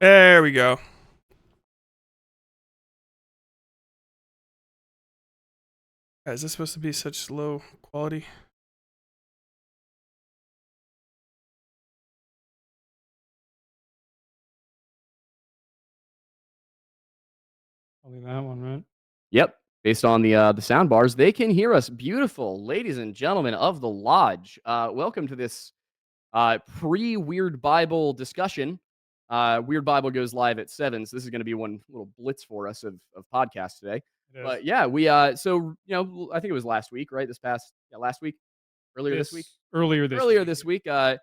There we go. Is this supposed to be such low quality? Only that one, right? Yep. Based on the sound bars, they can hear us. Beautiful, ladies and gentlemen of the lodge. Welcome to this pre-Weird Bible discussion. Weird Bible goes live at 7, so this is going to be one little blitz for us of podcasts today. But yeah, we so I think it was last week, right? Last week, earlier this week, Earlier this week. I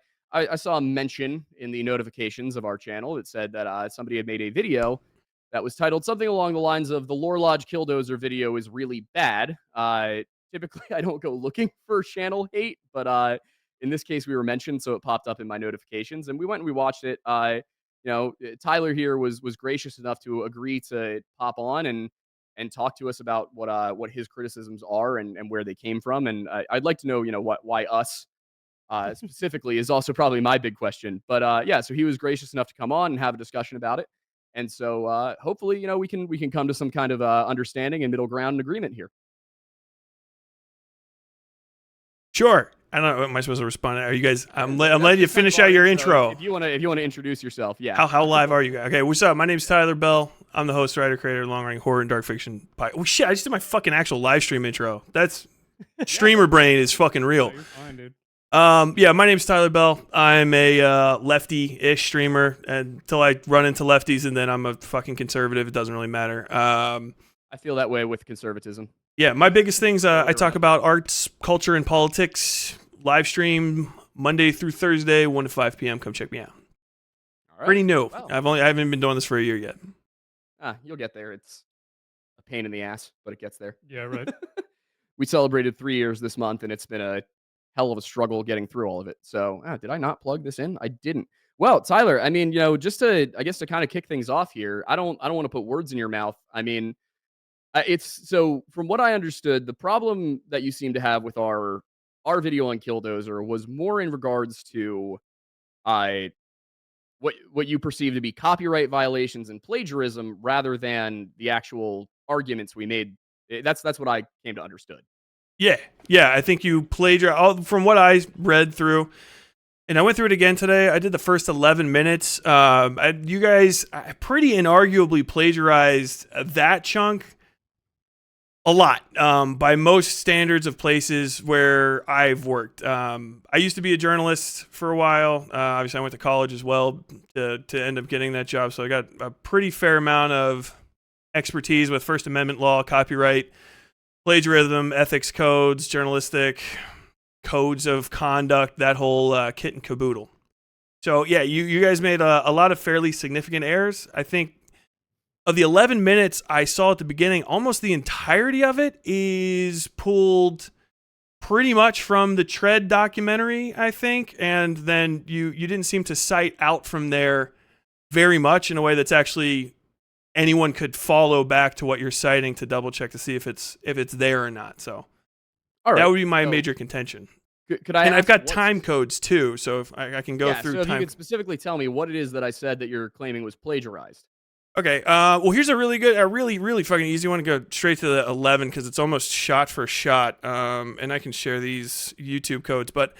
saw a mention in the notifications of our channel that said that somebody had made a video that was titled something along the lines of "The Lore Lodge Killdozer video is really bad." Typically, I don't go looking for channel hate, but in this case, we were mentioned, so it popped up in my notifications, and we went and we watched it. Tyler here was gracious enough to agree to pop on and talk to us about what his criticisms are and where they came from. And I'd like to know, why us specifically is also probably my big question. But yeah, so he was gracious enough to come on and have a discussion about it. And so hopefully, we can come to some kind of understanding and middle ground and agreement here. Sure. I don't know. Am I supposed to respond? Are you guys? I'm letting you finish out your intro. If you want to introduce yourself, yeah. How live are you guys? Okay, what's up? My name's Tyler Bell. I'm the host, writer, creator, of long-running horror and dark fiction. Oh shit! I just did my fucking actual live stream intro. That's streamer brain is fucking real. You're fine, dude. Yeah, my name's Tyler Bell. I'm a lefty-ish streamer until I run into lefties, and then I'm a fucking conservative. It doesn't really matter. I feel that way with conservatism. Yeah, my biggest things, I talk about arts, culture, and politics. Live stream Monday through Thursday, 1 to 5 p.m. Come check me out. All right. Pretty new. Wow. I haven't been doing this for a year yet. You'll get there. It's a pain in the ass, but it gets there. Yeah, right. We celebrated 3 years this month, and it's been a hell of a struggle getting through all of it. So, did I not plug this in? I didn't. Well, Tyler, I mean, just to kind of kick things off here, I don't want to put words in your mouth. I mean, it's so from what I understood, the problem that you seem to have with our video on Killdozer was more in regards to what you perceive to be copyright violations and plagiarism rather than the actual arguments we made. That's what I came to understood. Yeah. I think you plagiarized. From what I read through, and I went through it again today. I did the first 11 minutes. You guys pretty inarguably plagiarized that chunk a lot, by most standards of places where I've worked. I used to be a journalist for a while. Obviously, I went to college as well to end up getting that job. So I got a pretty fair amount of expertise with First Amendment law, copyright, plagiarism, ethics codes, journalistic codes of conduct, that whole kit and caboodle. So yeah, you guys made a lot of fairly significant errors. I think of the 11 minutes I saw at the beginning, almost the entirety of it is pulled pretty much from the Tread documentary, I think. And then you didn't seem to cite out from there very much in a way that's actually anyone could follow back to what you're citing to double check to see if it's there or not. So that would be my major contention. Could I? And I've got time codes too, so if I can go through. So if time. you could specifically tell me what it is that I said that you're claiming was plagiarized. Okay, well, here's a really fucking easy one to go straight to the 11 because it's almost shot for shot, and I can share these YouTube codes. But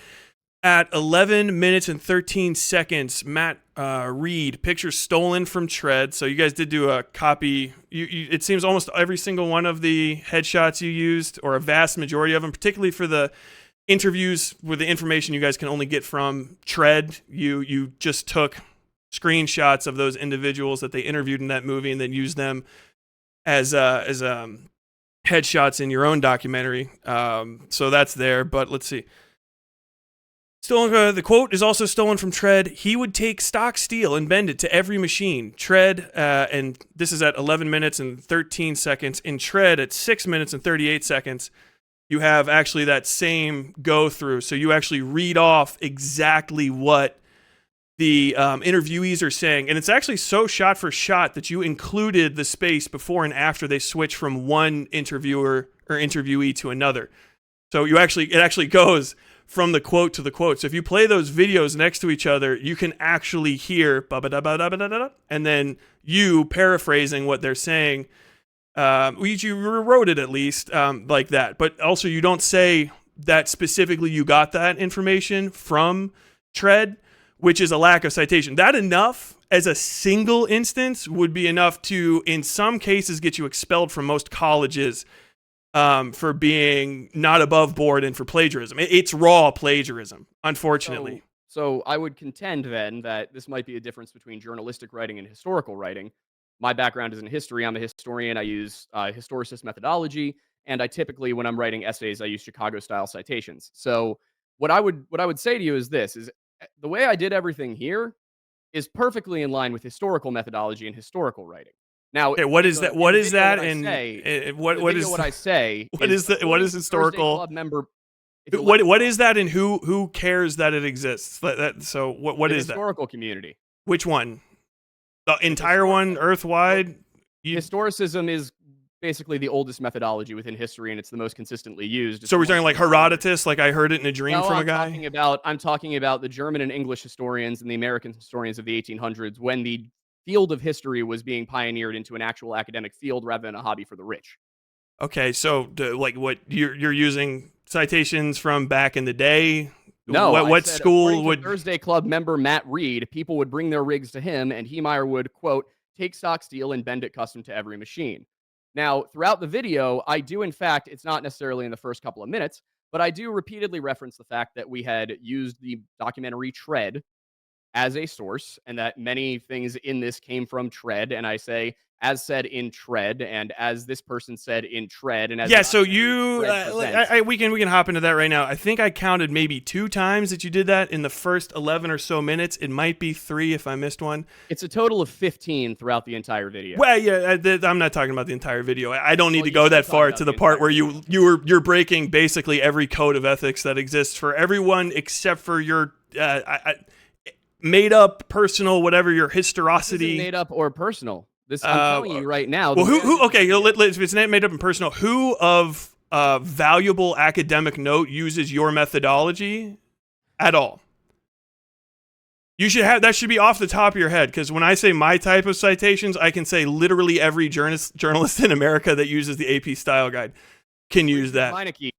at 11 minutes and 13 seconds, Matt Reed, pictures stolen from Tread. So you guys did do a copy. It seems almost every single one of the headshots you used, or a vast majority of them, particularly for the interviews with the information you guys can only get from Tread, you just took screenshots of those individuals that they interviewed in that movie and then used them as headshots in your own documentary. So that's there, but let's see. Stolen. The quote is also stolen from Tread. He would take stock steel and bend it to every machine. Tread, and this is at 11 minutes and 13 seconds. In Tread, at 6 minutes and 38 seconds, you have actually that same go through. So you actually read off exactly what the interviewees are saying, and it's actually so shot for shot that you included the space before and after they switch from one interviewer or interviewee to another. So it actually goes from the quote to the quote. So if you play those videos next to each other, you can actually hear ba-ba-da-ba-da-ba-da-da, and then you paraphrasing what they're saying. You wrote it at least like that. But also you don't say that specifically you got that information from Tread, which is a lack of citation. That enough as a single instance would be enough to, in some cases, get you expelled from most colleges for being not above board and for plagiarism. It's raw plagiarism, unfortunately. So I would contend then that this might be a difference between journalistic writing and historical writing. My background is in history. I'm a historian. I use historicist methodology, and I typically, when I'm writing essays, I use Chicago-style citations. So what I would say to you is this: is the way I did everything here is perfectly in line with historical methodology and historical writing. Now, okay, what is that? What is that? And what I say? What is the what is historical? Club member. What is that, and who cares that it exists? So what is that? Historical community. Which one? The entire one, Earth-wide? Historicism is basically the oldest methodology within history, and it's the most consistently used. So we're talking like Herodotus, like I heard it in a dream from a guy? I'm talking about the German and English historians and the American historians of the 1800s, when the field of history was being pioneered into an actual academic field rather than a hobby for the rich. Okay, so like what you're using citations from back in the day? No, what school would Thursday Club member Matt Reed? People would bring their rigs to him, and Heemeyer would quote, "Take stock steel and bend it custom to every machine." Now, throughout the video, I do, in fact, it's not necessarily in the first couple of minutes, but I do repeatedly reference the fact that we had used the documentary Tread as a source, and that many things in this came from Tread. And I say, as said in Tread, and as this person said in Tread, and as so you we can hop into that right now. I think I counted maybe 2 times that you did that in the first 11 or so minutes. It might be 3 if I missed one. It's a total of 15 throughout the entire video. Well, yeah, I'm not talking about the entire video. I don't need to go that far to the part where you're breaking basically every code of ethics that exists for everyone except for your made up, personal, whatever your historicity. Made up or personal. This I'm telling you right now. Well, who? Okay, if it's not made up and personal, who of valuable academic note uses your methodology at all? You should have that. Should be off the top of your head, because when I say my type of citations, I can say literally every journalist in America that uses the AP Style Guide can use that. Phanatik,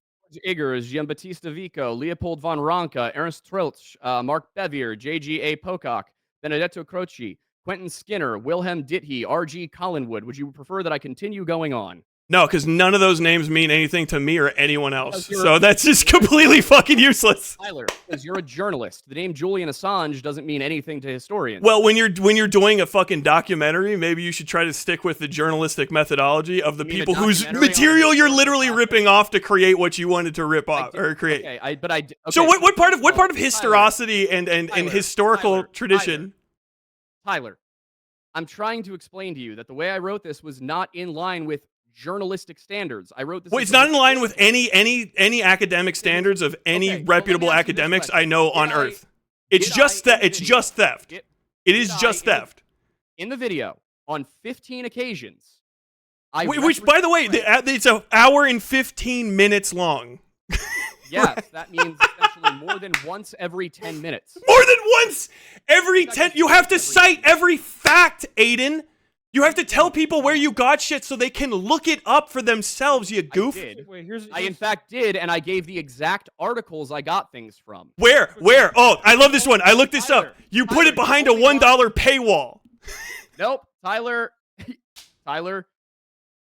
Eggers, Giambattista Vico, Leopold von Ranke, Ernst Troeltsch, Mark Bevier, J.G.A. Pocock, Benedetto Croce, Quentin Skinner, Wilhelm Ditthe, R.G. Collinwood. Would you prefer that I continue going on? No, because none of those names mean anything to me or anyone else. So that's just completely fucking useless. Tyler, because you're a journalist. The name Julian Assange doesn't mean anything to historians. Well, when you're doing a fucking documentary, maybe you should try to stick with the journalistic methodology of the people whose material you're literally ripping off to create what you wanted to rip off or create. Okay, so what part of historicity and historical tradition? Tyler, I'm trying to explain to you that the way I wrote this was not in line with journalistic standards. I wrote this. Well, it's not in line with any academic standards of any reputable academics I know on Earth. It's just that. It's just theft. It is just theft. In the video, on 15 occasions, which, by the way, it's an hour and 15 minutes long. Yes, that means essentially more than once every 10 minutes. More than once every 10. You have to cite every fact, Aiden. You have to tell people where you got shit so they can look it up for themselves, you goof. I did. I in fact did, and I gave the exact articles I got things from. Where? Oh, I love this one. I looked this up. You put it behind a $1 paywall. Nope. Tyler,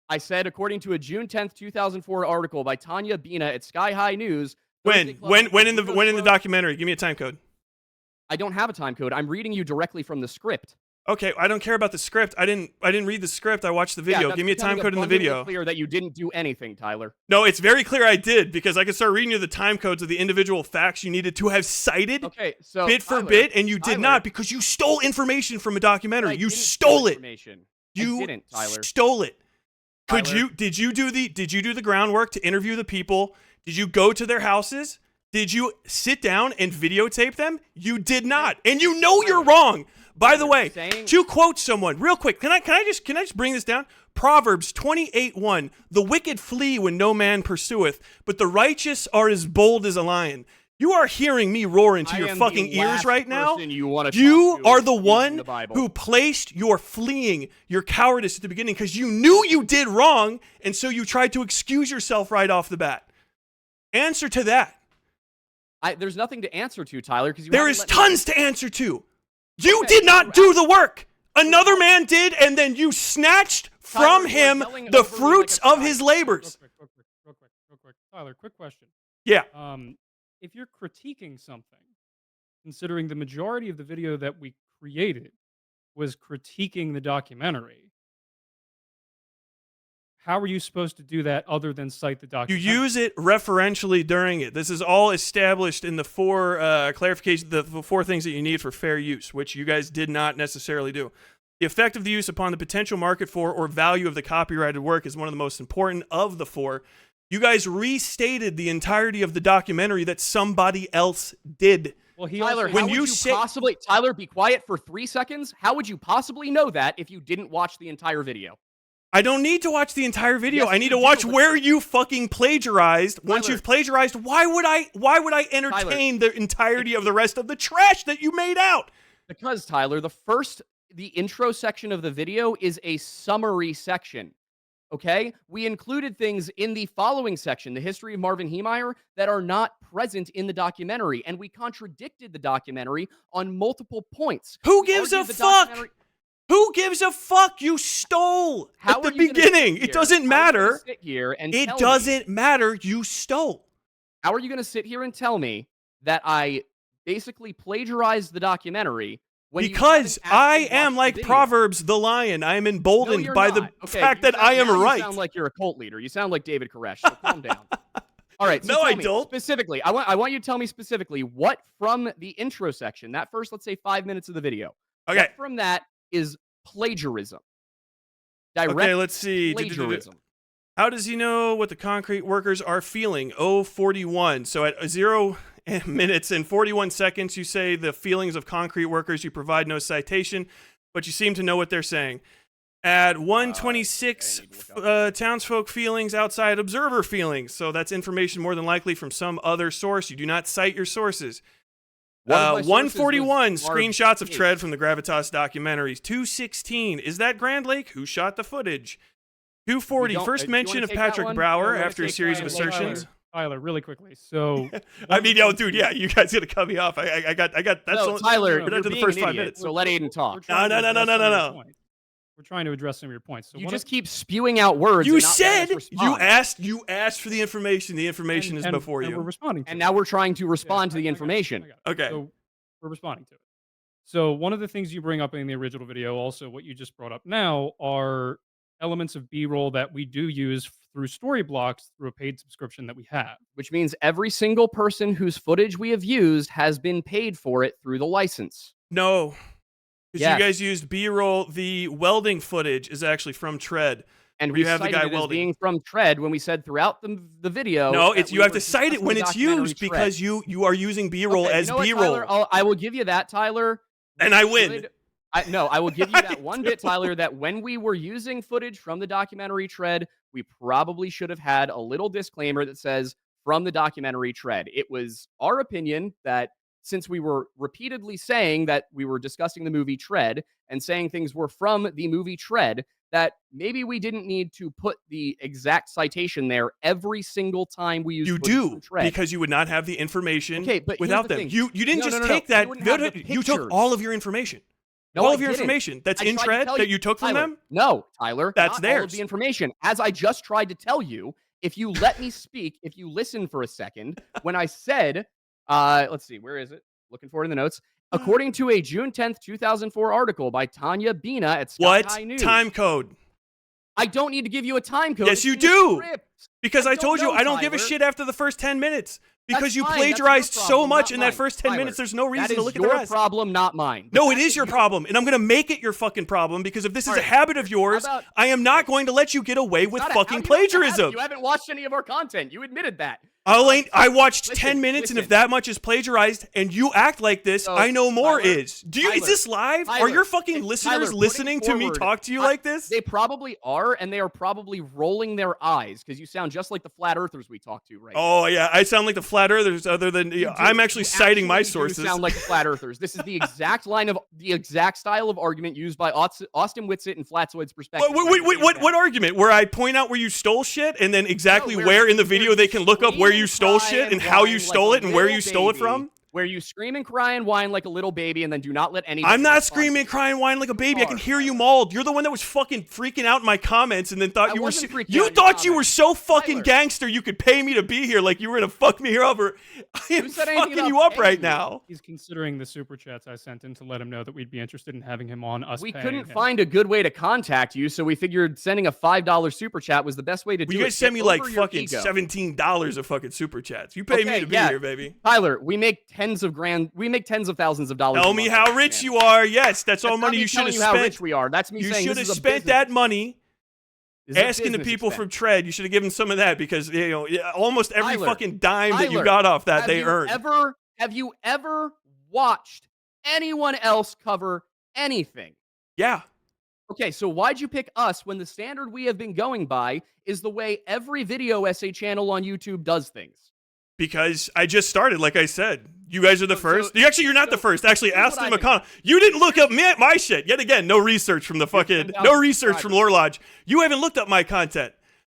I said, according to a June 10th, 2004 article by Tanya Bina at Sky High News. When in the documentary? Give me a time code. I don't have a time code. I'm reading you directly from the script. Okay, I don't care about the script. I didn't read the script. I watched the video. Yeah, give me a time code in the video. Clear that you didn't do anything, Tyler. No, it's very clear I did, because I could start reading you the time codes of the individual facts you needed to have cited bit for bit, and you did not, because you stole information from a documentary. You stole it. You didn't, Tyler. Stole it. Did you do the groundwork to interview the people? Did you go to their houses? Did you sit down and videotape them? You did not. And you know you're wrong. By the way, to quote someone real quick, can I just bring this down? Proverbs 28:1. The wicked flee when no man pursueth, but the righteous are as bold as a lion. You are hearing me roar into I your am fucking the ears last right now. person you wanna You talk to are the using one the Bible. who placed your fleeing, your cowardice at the beginning because you knew you did wrong, and so you tried to excuse yourself right off the bat. Answer to that. There's nothing to answer to, Tyler, because There is tons to answer to. You did not do the work. Another man did, and then you snatched from him the fruits of his labors. Real quick. Tyler, quick question. Yeah. If you're critiquing something, considering the majority of the video that we created was critiquing the documentary, how are you supposed to do that other than cite the You documentary? use it referentially during it. This is all established in the 4 clarifications, the 4 things that you need for fair use, which you guys did not necessarily do. The effect of the use upon the potential market for or value of the copyrighted work is one of the most important of the 4. You guys restated the entirety of the documentary that somebody else did. Well, Tyler, how would you possibly, Tyler, be quiet for 3 seconds? How would you possibly know that if you didn't watch the entire video? I don't need to watch the entire video. Yes, I need to you watch do. where you fucking plagiarized. Once Tyler. you've plagiarized, why would I entertain the entirety of the rest of the trash that you made out? Because, Tyler, the intro section of the video is a summary section. Okay? We included things in the following section, the history of Marvin Heemeyer, that are not present in the documentary, and we contradicted the documentary on multiple points. Who We gives a argued the fuck? documentary- Who gives a fuck? You stole How at the are you gonna beginning. sit It here? doesn't How are you gonna matter. sit here and It tell me- doesn't matter. You stole. How are you going to sit here and tell me that I basically plagiarized the documentary when Because you haven't I actually am watched like the video? Proverbs the lion. I am No, emboldened you're by not. the Okay, fact you that I am now right. You sound like you're a cult leader. You sound like David Koresh. So calm down. All right. So No, tell I me don't. Specifically, I want you to tell me specifically what from the intro section, that first, let's say 5 minutes of the video, Okay. what from that is plagiarism. Direct Okay, let's see. plagiarism. How does he know what the concrete workers are feeling? 041. So at 0 minutes and 41 seconds, you say the feelings of concrete workers. You provide no citation, but you seem to know what they're saying. At 126, townsfolk feelings outside observer feelings. So that's information more than likely from some other source. You do not cite your sources. 141, screenshots of Tread from the Gravitas documentaries. 216, is that Grand Lake? Who shot the footage? 240, first mention of Patrick Brower after a series of assertions. Tyler, really quickly. So, I mean, yo, dude, yeah, you guys gotta cut me off. I got. That's no, all, Tyler, we're you're down to the being first an 5 idiot, minutes. so let Aiden talk. No. We're trying to address some of your points. So You just keep spewing out words. You and not letting us said respond. you asked for the information. The information is before and you. we're responding to And it. now we're trying to respond to the I got it, information. I got it. Okay. So we're responding to it. So one of the things you bring up in the original video, also what you just brought up now, are elements of B-roll that we do use through story blocks through a paid subscription that we have. Which means every single person whose footage we have used has been paid for it through the license. No, because Yes. you guys used B-roll. The welding footage is actually from Tread. And where we you have the cited guy it as welding. being from Tread when we said throughout the video. No, that it's we you have were to cite it when it's discussing documentary used Tread. because you are using B-roll Okay, as you know what, B-roll. Tyler? I will give you that, Tyler. And I win. I will give you that one bit, Tyler, that when we were using footage from the documentary Tread, we probably should have had a little disclaimer that says, from the documentary Tread. It was our opinion that since we were repeatedly saying that we were discussing the movie Tread and saying things were from the movie Tread, that maybe we didn't need to put the exact citation there every single time we use You footage do from Tread. because you would not have the information Okay, but here's without the them. thing. You didn't No, just no, no, take no. that. You wouldn't have the You took pictures. all of your information. No, all I of your didn't. information that's I in tried to Tread tell that you took from Tyler, them. No, Tyler. That's not all of theirs. the information. As I just tried to tell you, if you let me speak, if you listen for a second, when I said, let's see, where is it? Looking for it in the notes. According to a June 10th, 2004 article by Tanya Bina at Sky What High News. time code? I don't need to give you a time code. Yes, It's you in the do. script. Because I don't told you know, I don't give a Tyler. shit after the first 10 minutes. Because That's you fine. That's your plagiarized so problem, much not in that mine. first 10 Tyler, minutes, there's no reason that to is look at the your rest. problem, not mine. No, The it fact is that your you- problem, and I'm going to make it your fucking problem because if this is All a right. habit of yours, about- I am not going to let you get away with Not a- fucking how do you know it's a habit? plagiarism. You haven't watched any of our content. You admitted that. I watched Listen, 10 minutes, and if listen. that much is plagiarized, and you act like this, So, I know more Tyler, is. Is Tyler, this live? Are Tyler, your fucking it's listeners Tyler putting listening to me forward- talk to you like this? They probably are, and they are probably rolling their eyes because you sound just like the flat earthers we talk to right now. Oh yeah, I sound like the flat earthers. Other than You do- I'm actually you citing my actually do sources. sound like the flat earthers. This is the exact the exact style of argument used by Austin Whitsitt and Flatzoid's perspective. What argument? Where I point out where you stole shit, and then exactly No, where in the video you they can look up where you scream and stole cry shit and and how you whine stole like it a and where you little stole it baby. from? Where you scream and cry and whine like a little baby and then do not let anybody I'm not respond to screaming, you. crying, whining like a baby. I can are, hear you Tyler. mauled. You're the one that was fucking freaking out in my comments and then thought I you were. wasn't freaking out You in your thought you were comments. so fucking Tyler. gangster you could pay me to be here, like you were gonna fuck me over. I am Who said anything fucking about you up paying right you? now. He's considering the super chats I sent in to let him know that we'd be interested in having him on us. We paying couldn't him. find a good way to contact you, so we figured sending a $5 super chat was the best way to do You it. guys sent Get me like over your fucking ego. $17 of fucking super chats. You pay me Okay, to be yeah. here, baby. Tyler, we make tens of thousands of dollars. Tell a me month how on rich this you channel. are. Yes, that's all That's not money me you should have telling you how spent. rich we are. That's me You saying should this have is a spent business- that money this is a asking the business people expense. from Tread. You should have given some of that because almost every Tyler, fucking dime that you Tyler, got off that have they you earned. Have you ever watched anyone else cover anything? Yeah. Okay, so why'd you pick us when the standard we have been going by is the way every video essay channel on YouTube does things? Because I just started, like I said. You guys are the first. You're not the so first. Actually, here's Aston what I think. McConnell. You didn't look up my shit. Yet again, no research from the fucking, 10,000 no research from subscribers. Lore Lodge. You haven't looked up my content.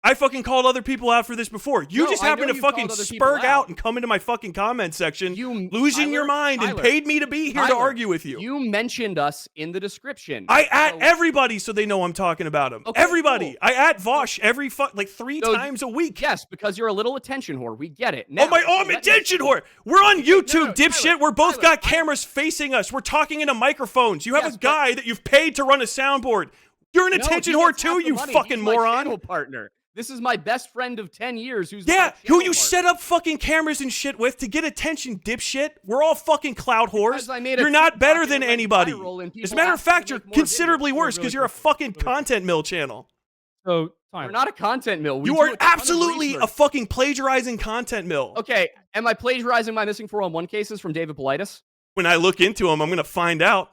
I fucking called other people out for this before. You No, just I happened know to you fucking called other people spurg out out. and come into my fucking comment section, You- losing your Tyler, mind and Tyler, paid me to be here to Tyler, argue with you. You mentioned us in the description. I at So- everybody so they know I'm talking about them. Okay, Everybody. cool. I at Vosh every like 3 So times a week. Yes, because you're a little attention whore. We get it. Oh Now, my! Oh, so I'm let me- attention whore. We're on YouTube, no, dipshit. Tyler, We're both Tyler, got cameras facing us. We're talking into microphones. You have Yes, a but- guy that you've paid to run a soundboard. You're an No, attention he whore gets half too, the you money. fucking He's my moron. channel partner. This is my best friend of 10 years who's Yeah, my who channel you partner. set up fucking cameras and shit with to get attention, dipshit. We're all fucking clout whores. Because I made a You're not TikTok better and than it went anybody. viral and As a people matter of asked me to fact, you're make more considerably videos. worse Yeah, because really you're a quick, fucking really quick. content mill channel. So, Tyler, We're not a content mill. We You do are a ton of absolutely a research. fucking plagiarizing content mill. Okay, am I plagiarizing my missing 411 cases from David Politis? When I look into them, I'm going to find out.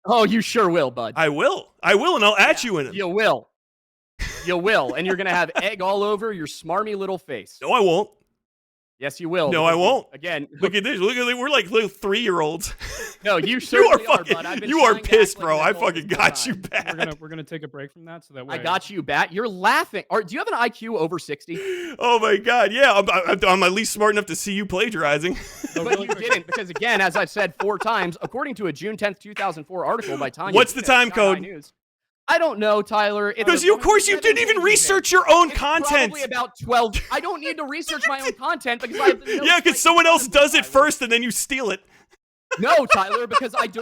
Oh, you sure will, bud. I will, and I'll at you in them. You will. You will. And you're going to have egg all over your smarmy little face. No, I won't. Yes, you will. No, I because won't. Again, Look at this. Look at we're like little 3-year-olds. no, you You are certainly fucking. bud. I've been You are trying to pissed, act like bro. an I adult fucking this whole got you time. bad. we're gonna take a break from that so that way I got you bat. You're laughing. Do you have an IQ over 60? Oh my god, yeah. I'm at least smart enough to see you plagiarizing. So But really you quick- didn't, because again, as I've said 4 times, according to a June 10th, 2004 article by Tanya. What's the Smith, time Sky code? High News. I don't know, Tyler. It's Because a- you, of course, you didn't even research your own It's content. Probably about 12. I don't need to research my own content because I have the notes Yeah, right because in someone front else of me, does it Tyler. first and then you steal it. No, Tyler, because I do.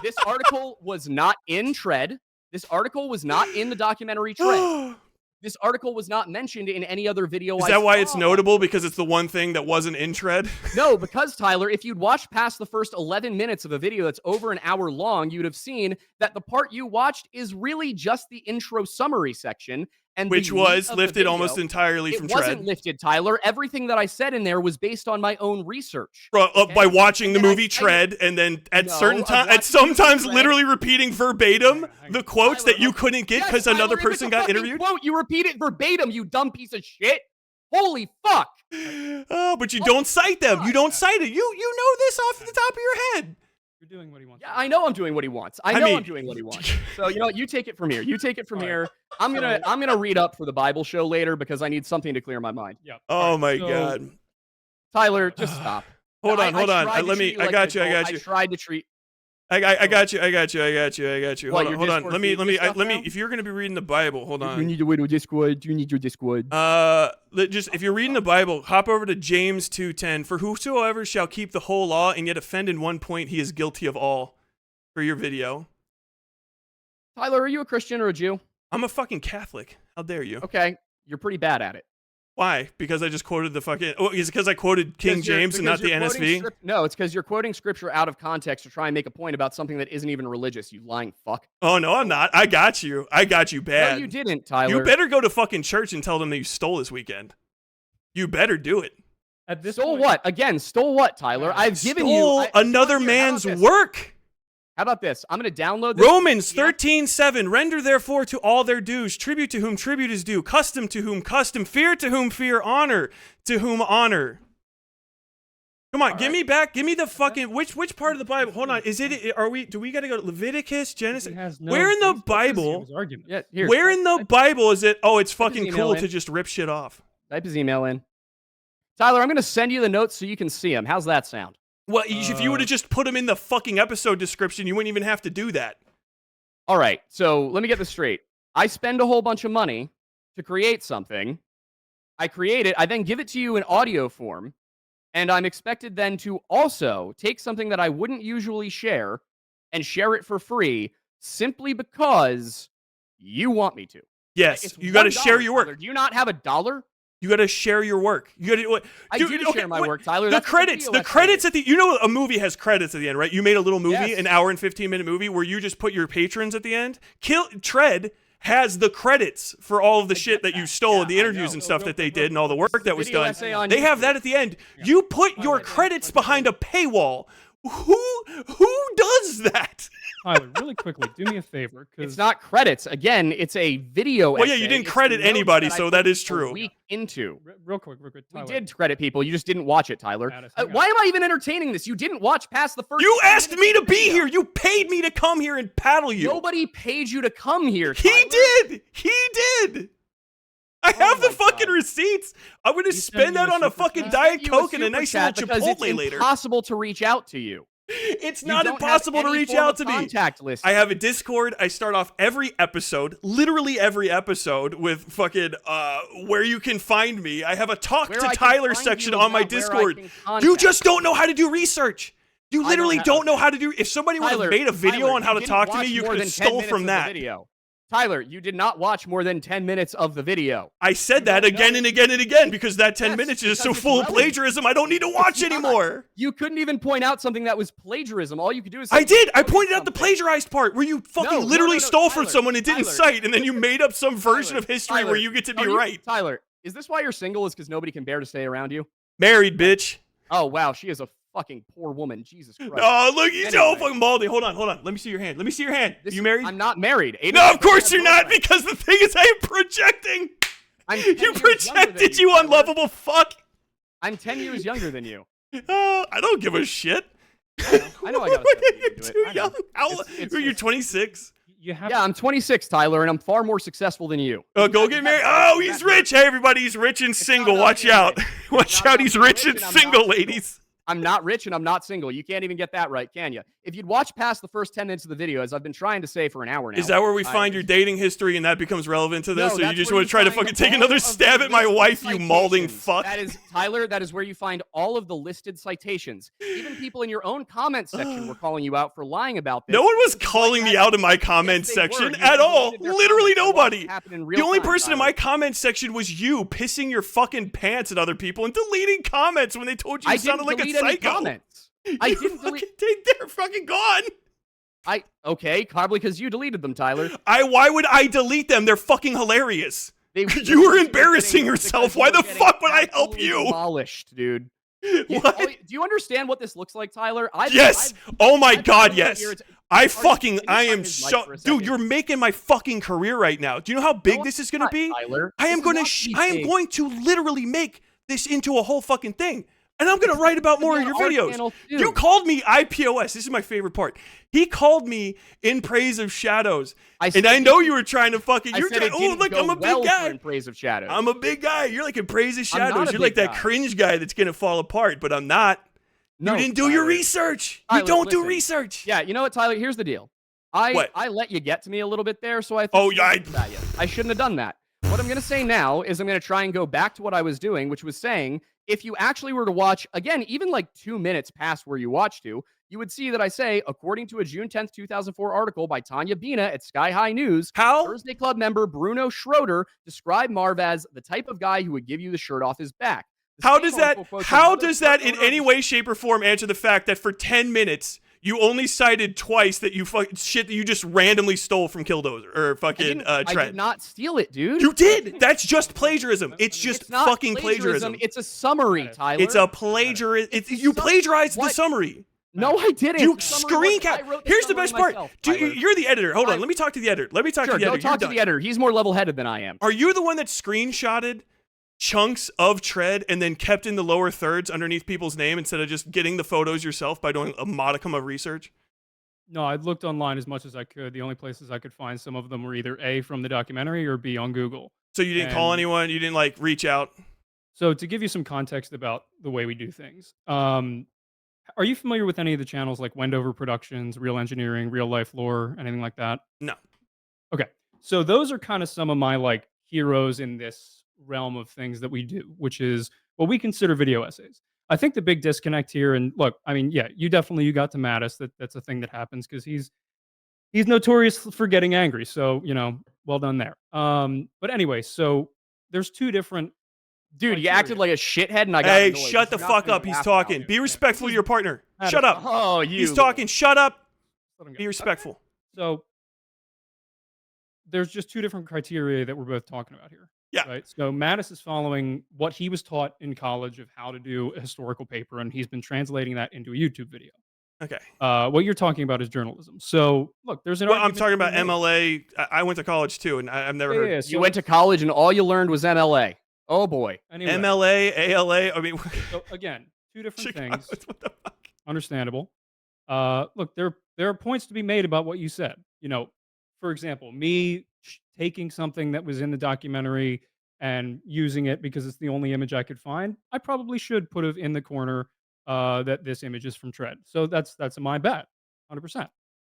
This article was not in Tread. This article was not in the documentary Tread. This article was not mentioned in any other video. Is I that why it's saw. notable? Because it's the one thing that wasn't in Tread? No, because Tyler, if you'd watched past the first 11 minutes of a video that's over an hour long, you'd have seen that the part you watched is really just the intro summary section. And Which the meat was of the lifted video, almost entirely it from wasn't Tread. lifted, Tyler. Everything that I said in there was based on my own research. By watching the And then I movie cited- Tread and then at No, certain of times, watching at sometimes Tread. literally repeating verbatim Hang on. the quotes Tyler, that you couldn't get Yes, because Tyler, another if it's person a got fucking interviewed? Quote, you repeat it verbatim, you dumb piece of shit. Holy fuck. Oh, but you don't cite them. You don't cite it. You know this off the top of your head. You're doing what he wants. Yeah, I know I'm doing what he wants. I I know mean- I'm doing what he wants. So you know what? You take it from here. You take it from All right. here. I'm gonna read up for the Bible show later because I need something to clear my mind. Yeah. Oh my god. Tyler, just stop. Hold on, hold on. tried to Let me. treat I like got an you. I adult. got you. I tried to treat. I got you. I got you. I got you. I got you. What, Hold on. your Hold on. Discord Let me. feed Let me. and stuff Let me. now? If you're gonna be reading the Bible, hold You on. need to wait to Discord. You need your Discord. Just if you're reading the Bible, hop over to James 2:10. For whosoever shall keep the whole law and yet offend in one point, he is guilty of all. For your video, Tyler, are you a Christian or a Jew? I'm a fucking Catholic. How dare you? Okay, you're pretty bad at it. Why? Because I just quoted the fucking. Oh, is it because I quoted King Because you're- James and not because the you're quoting NSV? No, it's because you're quoting scripture out of context to try and make a point about something that isn't even religious. You lying fuck. Oh no, I'm not. I got you. I got you bad. No, you didn't, Tyler. You better go to fucking church and tell them that you stole this weekend. You better do it. At this Stole point, what? Again, stole what, Tyler? I've given you Stole another man's work. How about this? I'm going to download this. Romans 13:7. Render therefore to all their dues, tribute to whom tribute is due, custom to whom custom, fear to whom fear, honor to whom honor. Come on, give me the fucking which part of the Bible? Hold on, do we got to go to Leviticus, Genesis? Where in the Bible? Yeah, here. Where in the Bible is it? Oh, it's fucking email cool in. to just rip shit off. Type his email in. Tyler, I'm going to send you the notes so you can see them. How's that sound? Well, if you would have just put them in the fucking episode description, you wouldn't even have to do that. All right, so let me get this straight. I spend a whole bunch of money to create something. I create it. I then give it to you in audio form. And I'm expected then to also take something that I wouldn't usually share and share it for free simply because you want me to. Yes, It's you got to $1, share your work. Tyler. Do you not have $1? You got to share your work. You got to. I do share my work, Tyler. The That's credits. what The credits at the. You know, a movie has credits at the end, right? You made a little movie, Yes. an hour and 15-minute movie, where you just put your patrons at the end. Tread has the credits for all of the shit that you stole, and the interviews and stuff that they did, and all the work that was done. They have that at the end. You put your credits behind a paywall. Who does that? Tyler, really quickly, do me a favor. It's not credits. Again, it's a video. Well, yeah, essay. you didn't It's credit notes anybody, that I so put that is a true. week into. Real quick. Tyler. We did credit people. You just didn't watch it, Tyler. Hang on. Why am I even entertaining this? You didn't watch past the first. You 10 asked minutes me of to the be video. here. You paid me to come here and paddle you. Nobody paid you to come here. He Tyler. did. He did. I have the my fucking God. receipts. I'm going to You sent spend me that a on a super fucking chat? Diet You a Coke and a super nice chat little because Chipotle it's later. impossible to reach out to you. It's You not don't have impossible to any reach form out of to me. contact list. I have a Discord. I start off every episode, literally every episode, with fucking where you can find me. I have a talk Where to I can Tyler find section you on is my not where I Discord. can You contact just don't know how to do research. You I literally don't don't know have- how to do. If somebody would have Tyler, made a video Tyler, on how you to didn't talk to watch me, you more could than have 10 stole minutes from of the that. video. Tyler, you did not watch more than 10 minutes of the video. I said that don't again know. and again and again because that 10 Yes, minutes is so because it's full of relevant. plagiarism. I don't need to watch It's not. anymore. You couldn't even point out something that was plagiarism. All you could do is I say, did. I "Quoted pointed out the something." plagiarized part where you fucking No, literally stole from Tyler, someone and didn't Tyler, cite, and then you made up some version Tyler, of history where you get to be are you- right. Tyler, is this why you're single? Is because nobody can bear to stay around you? Married, bitch. Oh, wow. She is a fucking poor woman. Jesus Christ. Oh, look, you so Anyway. fucking baldy. Hold on. Let me see your hand. This- You married? I'm not married. Aiden No, doesn't of course have you're not, girlfriend. because the thing is, I am projecting. I'm 10 You years younger projected, than you Tyler. unlovable fuck. I'm 10 years younger than you. I don't give a shit. I know I gotta Look step at you you into it. too I know. young. How It's are you, just- 26? You have Yeah, I'm 26, Tyler, and I'm far more successful than you. Go get married. Oh, he's rich. Hey, everybody, he's rich and single. not Watch about out. being Watch not out, about he's being rich rich and and I'm not single, single. ladies. I'm not rich and I'm not single. You can't even get that right, can you? If you'd watch past the first 10 minutes of the video, as I've been trying to say for an hour now. Is that where we find your dating history and that becomes relevant to this? No, or you that's just where want to try to find fucking take all another of the stab at my listed wife, you malding citations. fuck? That is, Tyler, that is where you find all of the listed citations. Even people in your own comment section were calling you out for lying about this. No one was This is calling why me you out in my Yes, comment they section were. You at all. deleted their Literally comments. I watched nobody. it happen in The real only time, person in Tyler. my comment section was you pissing your fucking pants at other people and deleting comments when they told you I you sounded didn't like a delete any psycho. comments. You I didn't fucking delete. They're fucking gone. Okay, probably because you deleted them, Tyler. Why would I delete them? They're fucking hilarious. They, You were embarrassing yourself. because you Why were the getting fuck would I help absolutely you? Demolished, dude. What? Do you understand what this looks like, Tyler? Yes. Oh my I've god, been yes. here to- I Can you am cut his mic so for a dude, second? you're making my fucking career right now. Do you know how big No, this is it's going to not, be? Tyler. I am This is going not to be I am big. going to literally make this into a whole fucking thing. And I'm going to write about more of It's your gonna be on our videos. channel, too. You called me IPOS. This is my favorite part. He called me in praise of shadows. said And I it know didn't- you were trying to fucking I you're said trying, it oh didn't look, go I'm a big well for guy. In Praise of Shadows. I'm a big guy. You're like in praise of I'm not shadows. a You're like big that guy. cringe guy that's going to fall apart, but I'm not. No, You didn't do your Tyler. research. You Tyler, don't do listen. research. Yeah, you know what, Tyler? Here's the deal. What? I let you get to me a little bit there, so I Oh, threw yeah, things at you. I shouldn't have done that. What I'm going to say now is I'm going to try and go back to what I was doing, which was saying if you actually were to watch, again, even like 2 minutes past where you watched to, you would see that I say, according to a June 10th, 2004 article by Tanya Bina at Sky High News, How? Thursday Club member Bruno Schroeder described Marv as the type of guy who would give you the shirt off his back. The How same does that article quotes how another does that part in owner of any the way, shape, or form answer the fact that for 10 minutes You only cited twice that you shit that you just randomly stole from Killdozer or fucking I Tread. did not steal it, dude. You did. That's just plagiarism. It's just It's not fucking plagiarism. It's a summary, Tyler. It's a plagiarism. You plagiarized the summary. No, I didn't. You screen cap. Here's the best part. Tyler. You're the editor. Hold on. Let me talk to the editor. Let me talk to the editor. Go talk to the editor. He's more level-headed than I am. Are you the one that screenshotted chunks of Tread and then kept in the lower thirds underneath people's name instead of just getting the photos yourself by doing a modicum of research? No, I looked online as much as I could. The only places I could find some of them were either A, from the documentary, or B, on Google. So you didn't call anyone? You didn't, like, reach out? So to give you some context about the way we do things, are you familiar with any of the channels like Wendover Productions, Real Engineering, Real Life Lore, anything like that? No. Okay. So those are kind of some of my, like, heroes in this realm of things that we do, which is what we consider video essays. I think the big disconnect here, and look, I mean, yeah, you got to Mattis. That's a thing that happens because he's notorious for getting angry. So, you know, well done there. But anyway, so there's two different. Dude, you acted like a shithead, and I got Hey, annoyed. shut the fuck up. He's talking. Be respectful to your partner. Shut up. Oh, you. He's talking. Shut up. Be respectful. So there's just two different criteria that we're both talking about here. Yeah. Right. So Mattis is following what he was taught in college of how to do a historical paper, and he's been translating that into a YouTube video. Okay. What you're talking about is journalism. So look, there's an. Well, I'm talking about MLA. I went to college too, and I've never heard. Yeah, so You went to college, and all you learned was MLA. Oh boy. anyway, MLA, ALA. I mean, So again, two different Chicago's, things. what the fuck? Understandable. Look, there are points to be made about what you said. You know, for example, me taking something that was in the documentary and using it because it's the only image I could find, I probably should put it in the corner that this image is from Tread. So that's my bad, 100%.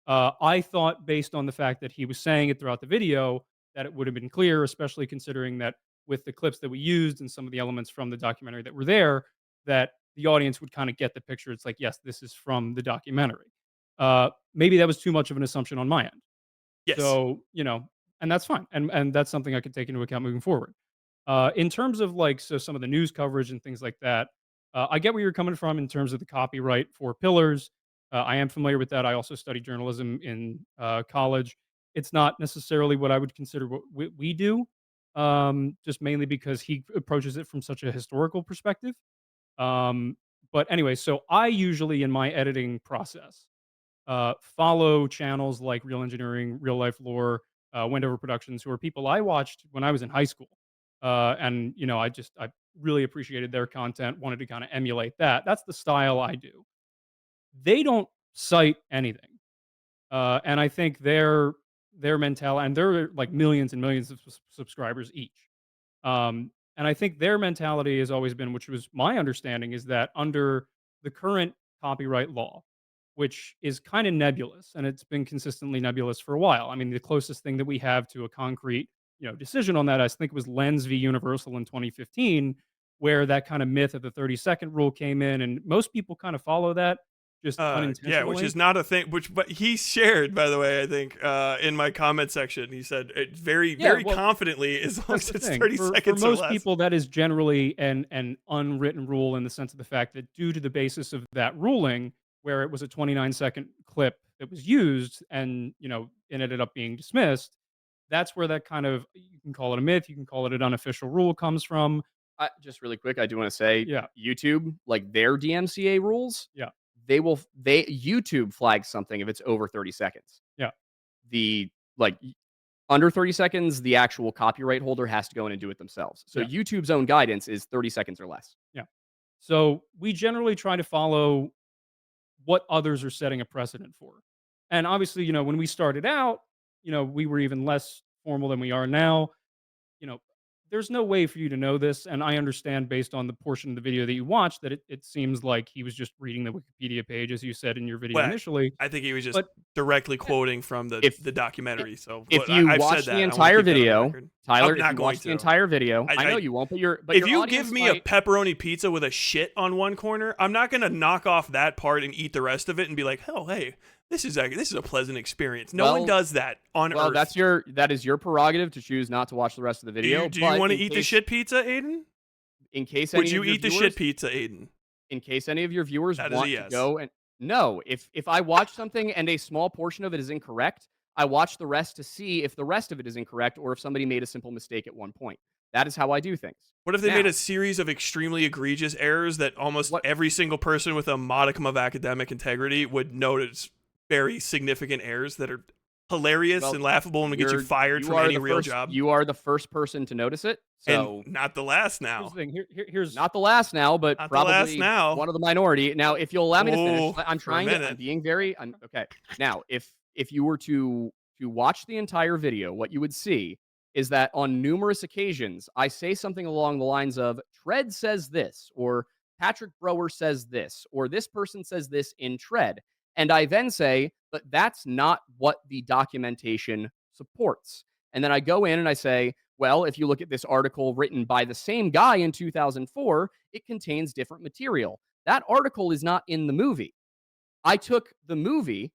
I thought, based on the fact that he was saying it throughout the video, that it would have been clear, especially considering that with the clips that we used and some of the elements from the documentary that were there, that the audience would kind of get the picture. It's like, yes, this is from the documentary. Maybe that was too much of an assumption on my end. Yes. So, you know, and that's fine. And that's something I could take into account moving forward. In terms of like, so some of the news coverage and things like that, I get where you're coming from in terms of the copyright for pillars. I am familiar with that. I also studied journalism in college. It's not necessarily what I would consider what we do, just mainly because he approaches it from such a historical perspective. But anyway, so I usually in my editing process follow channels like Real Engineering, Real Life Lore, Wendover Productions, who are people I watched when I was in high school. And you know, I really appreciated their content, wanted to kind of emulate that. That's the style I do. They don't cite anything, and I think their mentality, and they're like millions and millions of subscribers each. And I think their mentality has always been, which was my understanding, is that under the current copyright law, which is kind of nebulous, and it's been consistently nebulous for a while. I mean, the closest thing that we have to a concrete, you know, decision on that, I think, was Lens v. Universal in 2015, where that kind of myth of the 30-second rule came in, and most people kind of follow that just unintentionally. Yeah, which is not a thing. But he shared, by the way, I think in my comment section, he said it very confidently, as long as it's 30 seconds for or most less. people, that is generally an unwritten rule in the sense of the fact that due to the basis of that ruling, where it was a 29-second clip that was used, and you know, it ended up being dismissed. That's where that kind of, you can call it a myth, you can call it an unofficial rule, comes from. Just really quick, I do want to say, Yeah. YouTube, like their DMCA rules, Yeah. YouTube flags something if it's over 30 seconds. Yeah. The under 30 seconds, the actual copyright holder has to go in and do it themselves. So Yeah. YouTube's own guidance is 30 seconds or less. Yeah. So we generally try to follow what others are setting a precedent for. And obviously, you know, when we started out, you know, we were even less formal than we are now. You know, there's no way for you to know this. And I understand, based on the portion of the video that you watched, that it seems like he was just reading the Wikipedia page, as you said in your video initially. I think he was just directly quoting from the documentary. So if you I've watch said the that, entire video, Tyler, I'm if not you going watch to. the entire video, I know you won't, but if you give me a pepperoni pizza with a shit on one corner, I'm not going to knock off that part and eat the rest of it and be like, oh, hey, this is a pleasant experience. No one does that on Earth. Well, that is your prerogative to choose not to watch the rest of the video. Do you want to eat the shit pizza, Aiden? In case would you eat the shit pizza, Aiden? In case any of your viewers want to go and No, if I watch something and a small portion of it is incorrect, I watch the rest to see if the rest of it is incorrect or if somebody made a simple mistake at one point. That is how I do things. What if they made Now, a series of extremely egregious errors that almost what every single person with a modicum of academic integrity would notice very significant errors that are hilarious well, and laughable and would get you fired you from are any the real first job? you are the first person to notice it. So And not the last Here's now. the thing. Here's not the last now, but Not the last probably now. one of the minority. Now, if you'll allow me to finish, Oh, I'm for a trying to. I'm minute. being very. I'm okay. Now, if you were to watch the entire video, what you would see is that on numerous occasions, I say something along the lines of "Tread says this," or "Patrick Brower says this," or "This person says this in Tread," and I then say, "But that's not what the documentation supports." And then I go in and I say, well, if you look at this article written by the same guy in 2004, it contains different material. That article is not in the movie. I took the movie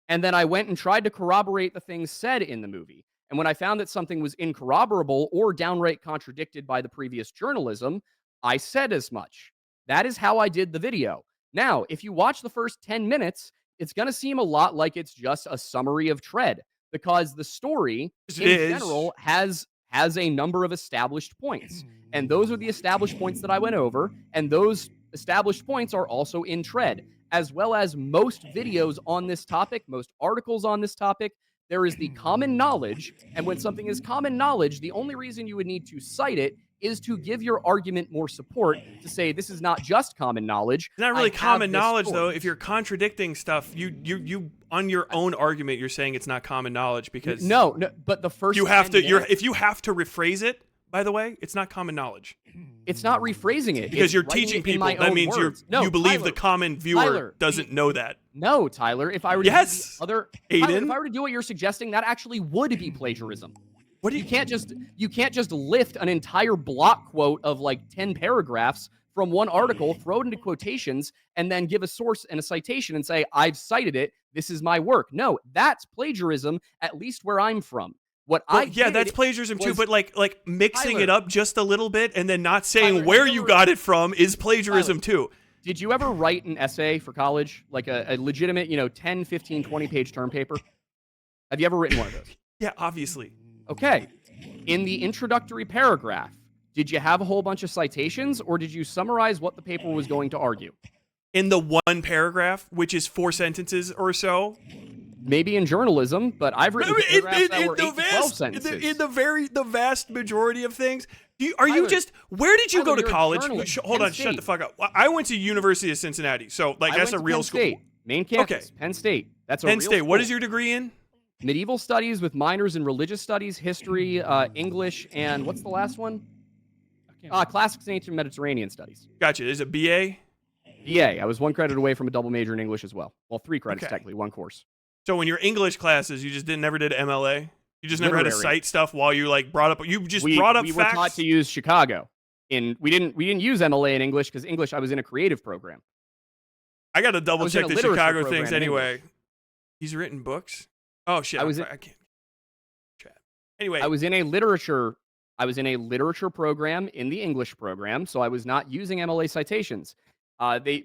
and then I went and tried to corroborate the things said in the movie. And when I found that something was incorroborable or downright contradicted by the previous journalism, I said as much. That is how I did the video. Now, if you watch the first 10 minutes, it's going to seem a lot like it's just a summary of Tread because the story It in is. general has a number of established points. And those are the established points that I went over, and those established points are also in Tread, as well as most videos on this topic, most articles on this topic. There is the common knowledge, and when something is common knowledge, the only reason you would need to cite it is to give your argument more support to say this is not just common knowledge. It's not really I have common this knowledge though. source. If you're contradicting stuff, you on your own argument, you're saying it's not common knowledge because No, but the first you have 10 to. minutes, If you have to rephrase it, by the way, it's not common knowledge it's not rephrasing it because it's you're writing teaching it in people. my That own means words. No, you believe Tyler, the common viewer Tyler, doesn't know that. No, Tyler. If I were to Yes, do the other, Aiden. Tyler, if I were to do what you're suggesting, that actually would be plagiarism. What do You can't just lift an entire block quote of like 10 paragraphs from one article, throw it into quotations, and then give a source and a citation and say, I've cited it. This is my work. No, that's plagiarism, at least where I'm from. What Well, I yeah, did that's plagiarism too. was- But like mixing it Tyler. up just a little bit and then not saying Tyler, where have you you ever- got it from is plagiarism too. Did you ever write an essay for college? Like a legitimate, 10, 15, 20-page term paper? Have you ever written one of those? Yeah, obviously. Okay. In the introductory paragraph, did you have a whole bunch of citations or did you summarize what the paper was going to argue? In the one paragraph, which is 4 sentences or so, Maybe in journalism, but I've written paragraphs that were 8 to 12 sentences. in the vast majority of things. Are you Tyler, just? Where did you Tyler, go to you're a college? journalist. Hold Penn on, shut State. the fuck up. I went to University of Cincinnati, so like I that's went a to real Penn school. State, main campus, Okay. Penn State. That's a Penn real State. What school. is your degree in? Medieval studies with minors in religious studies, history, English, and what's the last one? I can't Classics and ancient Mediterranean studies. Gotcha. Is it BA? BA. I was 1 credit away from a double major in English as well. Well, 3 credits Okay. technically, 1 course. So in your English classes, you just never did MLA. You just never had to Literary. cite stuff while you like brought up. You just we, brought up we were facts. taught to use Chicago. We didn't use MLA in English because English I was in a creative program. I got to double was in check a the literature Chicago program things in anyway. He's written books. Oh shit! I was in- I can't. Chat. Anyway, I was in a literature program in the English program, so I was not using MLA citations.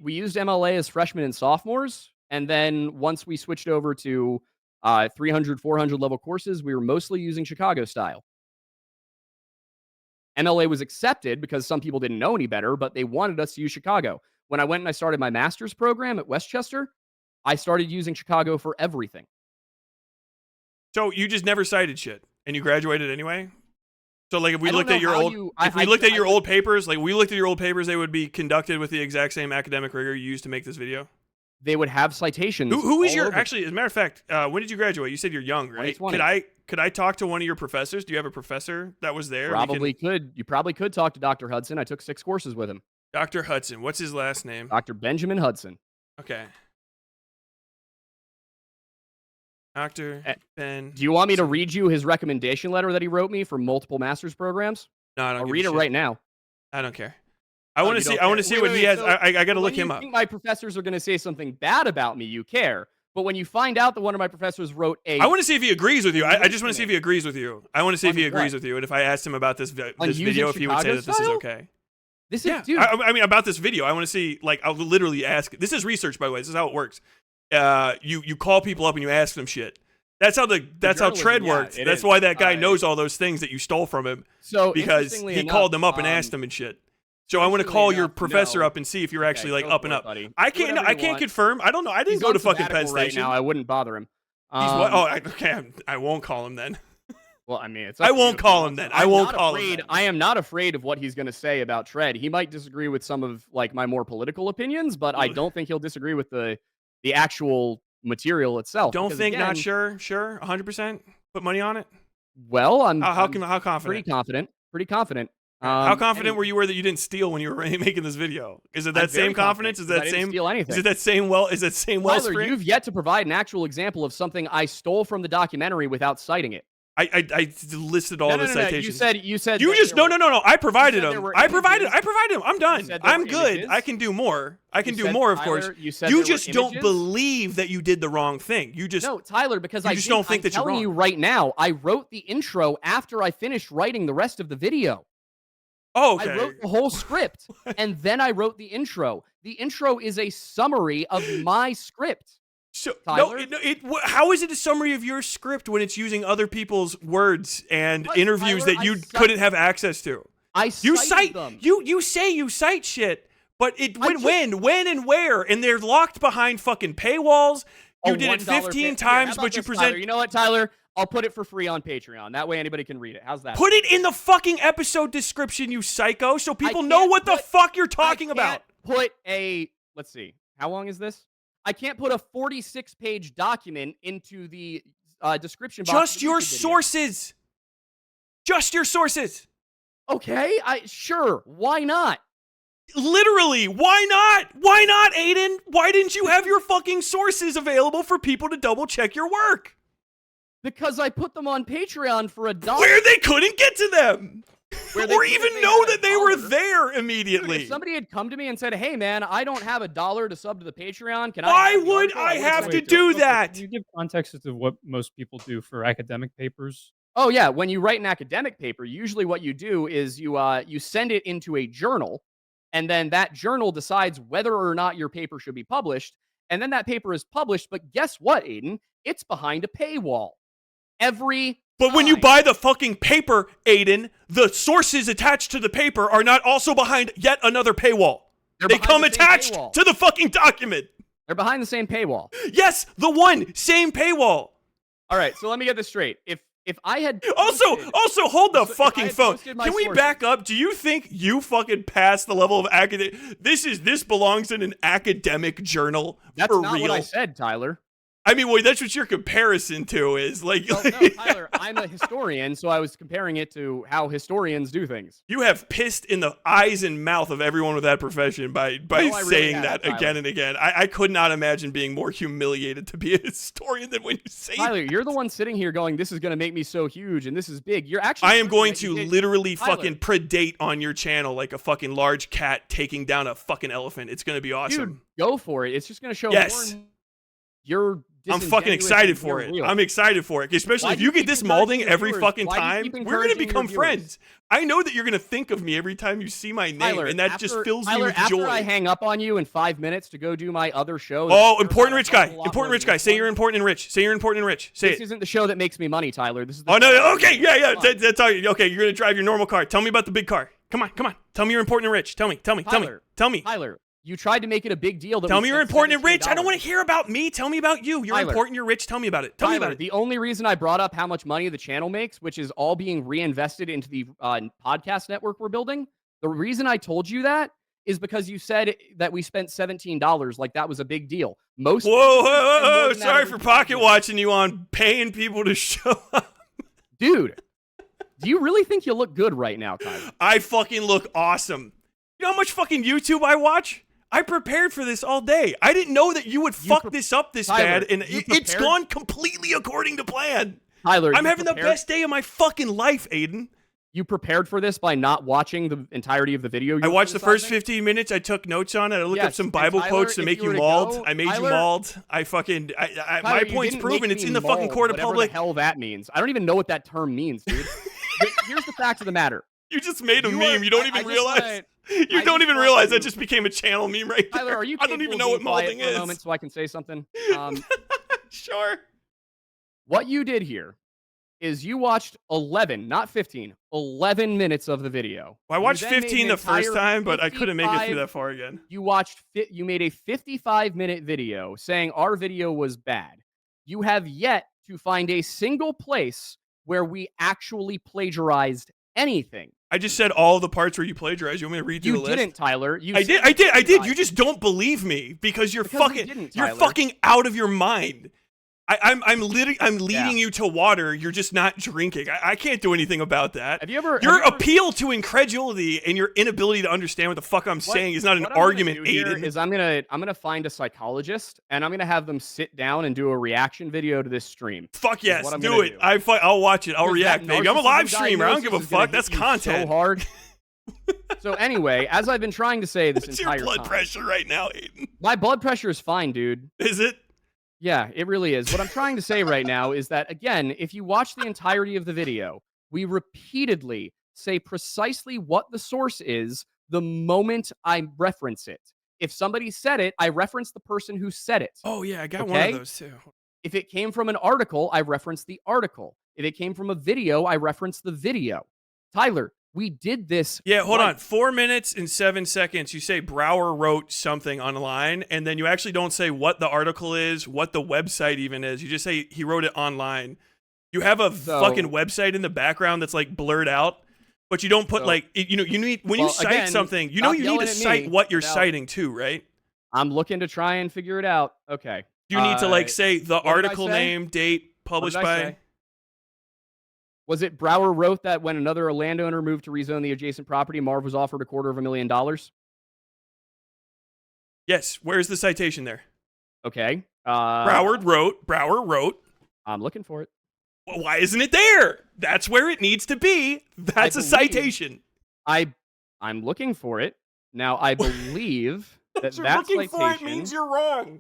We used MLA as freshmen and sophomores, and then once we switched over to 300, 400 level courses, we were mostly using Chicago style. MLA was accepted because some people didn't know any better, but they wanted us to use Chicago. When I went and I started my master's program at Westchester, I started using Chicago for everything. so you just never cited shit, and you graduated anyway. So like if we I don't looked at know your how old, you- if I- we looked at I your would- old papers, like we looked at your old papers, they would be conducted with the exact same academic rigor you used to make this video. They would have citations. Who is all your over. actually? As a matter of fact, when did you graduate? You said you're young, right? 2020. Could I talk to one of your professors? Do you have a professor that was there? Probably could. You probably could talk to Dr. Hudson. I took 6 courses with him. Dr. Hudson. What's his last name? Dr. Benjamin Hudson. Okay. Dr. Ben. Do you want me to read you his recommendation letter that he wrote me for multiple master's programs? No, I don't I'll give a read it shit. right now. I don't care. I Oh, want to you see. don't I want to care. see Wait, what wait, he has. so I got to look when him you up. think my professors are going to say something bad about me, you care. But when you find out that one of my professors wrote a I want to see if he agrees with you. I just want to see if he agrees with you. I want to see if he On agrees what? with you. And if I asked him about this On video, if he would say Chicago that this is style? okay. This is, Yeah, dude. I mean, about this video, I want to see, like, I'll literally ask. This is research, by the way. This is how it works. You call people up and you ask them shit. That's how Tread worked. That's why that guy knows all those things that you stole from him. So because he called them up and asked them and shit. So I want to call your professor up and see if you're actually like up and up. Buddy. I can't confirm. I don't know. I didn't go to fucking Penn Station. Right now, I wouldn't bother him. He's what? Oh, okay. I won't call him then. Well, I mean, I won't call him then. I won't call him. I am not afraid of what he's going to say about Tread. He might disagree with some of like my more political opinions, but I don't think he'll disagree with the actual material itself. Don't think, again, not sure, 100%. Put money on it. Well, I'm how confident? Pretty confident. How confident were you that you didn't steal when you were making this video? Is it that same confidence? Is that same? Steal anything. Is it that same? Is that same wellspring? Tyler, you've yet to provide an actual example of something I stole from the documentary without citing it. I listed all the citations. You said you just no. I provided them. I provided them. I'm done. I'm good. Images. I can do more. I can do more, of course. You just don't believe that you did the wrong thing. You just no, Tyler, because I just don't think that you're wrong. I'm telling you right now, I wrote the intro after I finished writing the rest of the video. Oh, okay. I wrote the whole script, and then I wrote the intro. The intro is a summary of my script. So, how is it a summary of your script when it's using other people's words and interviews Tyler, that you couldn't have access to? You cite them. You say you cite shit, but when and where, and they're locked behind fucking paywalls. You did it 15 times, but you present. Tyler, you know what, Tyler? I'll put it for free on Patreon. That way anybody can read it. How's that? Put it in the fucking episode description, you psycho, so people know what the fuck you're talking about. Let's see. How long is this? I can't put a 46-page document into the description box. Just your sources. Just your sources. Okay, sure. Why not? Literally, why not? Why not, Aiden? Why didn't you have your fucking sources available for people to double check your work? Because I put them on Patreon for $1. Where they couldn't get to them. Or even know that they were there immediately. Dude, if somebody had come to me and said, "Hey, man, I don't have $1 to sub to the Patreon. Why would I have to do that?" Can you give context as to what most people do for academic papers? Oh yeah, when you write an academic paper, usually what you do is you send it into a journal, and then that journal decides whether or not your paper should be published, and then that paper is published. But guess what, Aiden? It's behind a paywall. But when you buy the fucking paper, Aiden, the sources attached to the paper are not also behind yet another paywall. They come attached to the fucking document. They're behind the same paywall. Yes, same paywall. All right, so let me get this straight. If I had also hold the fucking phone. Can we back up? Do you think you fucking passed the level of academic? This belongs in an academic journal. That's for not real. What I said, Tyler. I mean, well, that's what your comparison to is. Like, no, Tyler, I'm a historian, so I was comparing it to how historians do things. You have pissed in the eyes and mouth of everyone with that profession by saying that again and again. I could not imagine being more humiliated to be a historian than when you say Tyler, that. You're the one sitting here going, "This is going to make me so huge, and this is big." You're actually. I am going to literally fucking predate on your channel like a fucking large cat taking down a fucking elephant. It's going to be awesome. Dude, go for it. It's just going to show more. I'm fucking excited for it. I'm excited for it. Especially if you get this molding every fucking time, we're going to become friends. I know that you're going to think of me every time you see my name, Tyler, and that just fills me with after joy. I hang up on you in 5 minutes to go do my other show. Oh, important rich guy. Important rich guy. Say you're important and rich. Say you're important and rich. Say this isn't the show that makes me money, Tyler. This is Oh, no. Okay. Yeah. That's all. Okay, you're going to drive your normal car. Tell me about the big car. Come on. Tell me you're important and rich. Tell me. Tyler. You tried to make it a big deal. Tell me you're important and rich. I don't want to hear about me. Tell me about you. You're important, you're rich. Tell me about it. Tell me about it. The only reason I brought up how much money the channel makes, which is all being reinvested into the podcast network we're building, the reason I told you that is because you said that we spent $17 like that was a big deal. Whoa. Sorry for pocket watching you on paying people to show up. Dude, do you really think you look good right now, Tyler? I fucking look awesome. You know how much fucking YouTube I watch? I prepared for this all day. I didn't know that you would fuck this up this bad, and it's gone completely according to plan. Tyler, I'm having the best day of my fucking life, Aiden. You prepared for this by not watching the entirety of the video? I watched the first 15 minutes. I took notes on it. I looked up some Bible quotes to make you mauled. I made you mauled. I fucking... my point's proven. It's in the fucking court of public. Whatever the hell that means. I don't even know what that term means, dude. Here's the fact of the matter. You just made a meme. You don't even realize. You don't even realize that just became a channel meme right there. Tyler, are you I don't even know what molding for a is. moment so I can say something? Sure. What you did here is you watched 11, not 15, 11 minutes of the video. Well, I watched You then made 15 an the first entire time, but I couldn't make it through 55 that far again. You made a 55-minute video saying our video was bad. You have yet to find a single place where we actually plagiarized anything. I just said all the parts where you plagiarized. You want me to read through the list? You didn't, Tyler. I did. You just don't believe me because you're Tyler. fucking out of your mind. I'm leading you to water. You're just not drinking. I can't do anything about that. Your appeal to incredulity and your inability to understand what the fuck I'm saying is not an argument, Aiden. Is I'm gonna find a psychologist and I'm gonna have them sit down and do a reaction video to this stream. Fuck yes, do it. I'll watch it. I'll react, baby. I'm a live streamer. I don't give a fuck. That's content. So hard. So anyway, as I've been trying to say this What's entire your blood time, pressure right now, Aiden? my blood pressure is fine, dude. Is it? Yeah, it really is. What I'm trying to say right now is that, again, if you watch the entirety of the video, we repeatedly say precisely what the source is the moment I reference it. If somebody said it, I reference the person who said it. Oh, yeah, I got one of those too. If it came from an article, I reference the article. If it came from a video, I reference the video. Tyler, we did this. Yeah, hold on. 4 minutes and 7 seconds. You say Brower wrote something online, and then you actually don't say what the article is, what the website even is. You just say he wrote it online. You have a fucking website in the background that's like blurred out, but you don't put you need when you cite something, you need to cite what you're citing too, right? I'm looking to try and figure it out. Okay. You need to say the article name, date, published by. Was it Brower wrote that when another landowner moved to rezone the adjacent property, Marv was offered $250,000? Yes. Where's the citation there? Okay. Brower wrote. I'm looking for it. Well, why isn't it there? That's where it needs to be. That's a citation. I'm looking for it. Now, I believe that looking citation for it means you're wrong.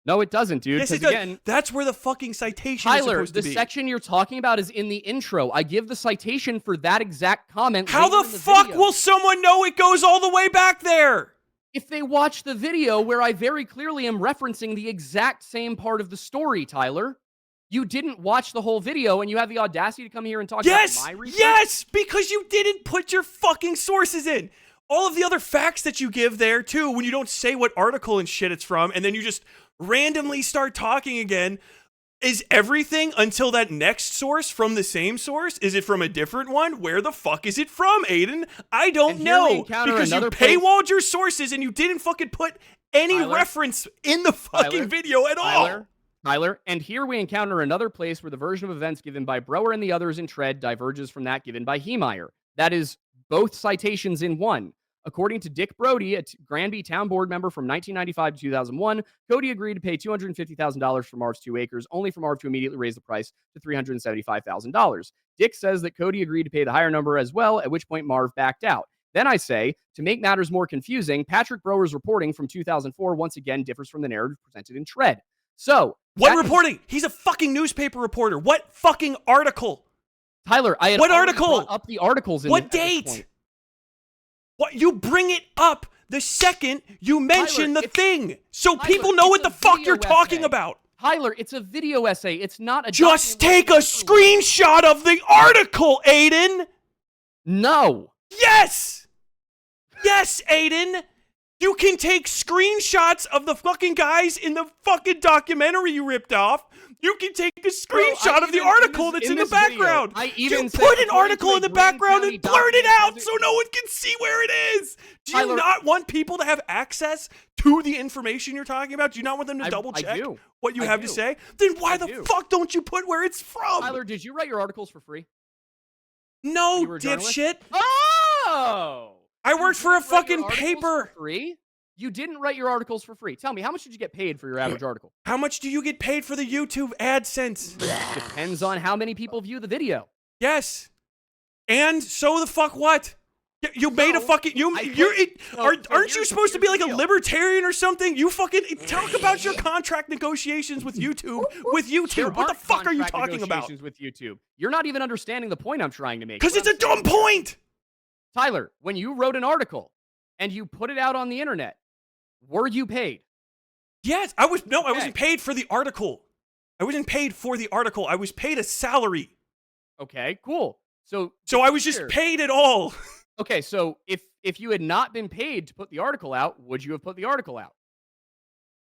No, it doesn't, dude. Yes, it does. Again, that's where the fucking citation is supposed to be. Tyler, the section you're talking about is in the intro. I give the citation for that exact comment. How the fuck will someone know it goes all the way back there? If they watch the video where I very clearly am referencing the exact same part of the story, Tyler. You didn't watch the whole video and you have the audacity to come here and talk about my research? Yes, because you didn't put your fucking sources in. All of the other facts that you give there, too, when you don't say what article and shit it's from, and then you just randomly start talking again. Is everything until that next source from the same source? Is it from a different one? Where the fuck is it from, Aiden? I don't know. Because you paywalled your sources and you didn't fucking put any reference in the fucking video at all. Tyler, and here we encounter another place where the version of events given by Brower and the others in Tread diverges from that given by Heemeyer. That is both citations in one. According to Dick Brody, a Granby town board member from 1995 to 2001, Cody agreed to pay $250,000 for Marv's 2 acres, only for Marv to immediately raise the price to $375,000. Dick says that Cody agreed to pay the higher number as well, at which point Marv backed out. Then I say, to make matters more confusing, Patrick Brower's reporting from 2004 once again differs from the narrative presented in Tread. So, what reporting? He's a fucking newspaper reporter. What fucking article? Tyler, I had brought up the articles in what date? What, you bring it up the second you mention the thing, so people know what the fuck you're talking about. Tyler, it's a video essay. It's not a. Just take a screenshot of the article, Aiden. No. Yes. Yes, Aiden. You can take screenshots of the fucking guys in the fucking documentary you ripped off. You can take a screenshot of the article that's in the background. You put an article in the background and blurt it out so no one can see where it is. Do you not want people to have access to the information you're talking about? Do you not want them to double check what you have to say? Then why the fuck don't you put where it's from? Tyler, did you write your articles for free? No, dipshit. Oh! I worked for a fucking paper. For free? You didn't write your articles for free. Tell me, how much did you get paid for your average article? How much do you get paid for the YouTube AdSense? Depends on how many people view the video. Yes. And so the fuck what? You made a fucking aren't you supposed to be like a libertarian or something? You fucking talk about your contract negotiations with YouTube. What the fuck are you talking about? With YouTube. You're not even understanding the point I'm trying to make. Because it's a dumb point. Tyler, when you wrote an article, and you put it out on the internet, were you paid? Yes, I wasn't paid for the article. I wasn't paid for the article. I was paid a salary. Okay, cool. So I was just paid at all. Okay, so if you had not been paid to put the article out, would you have put the article out?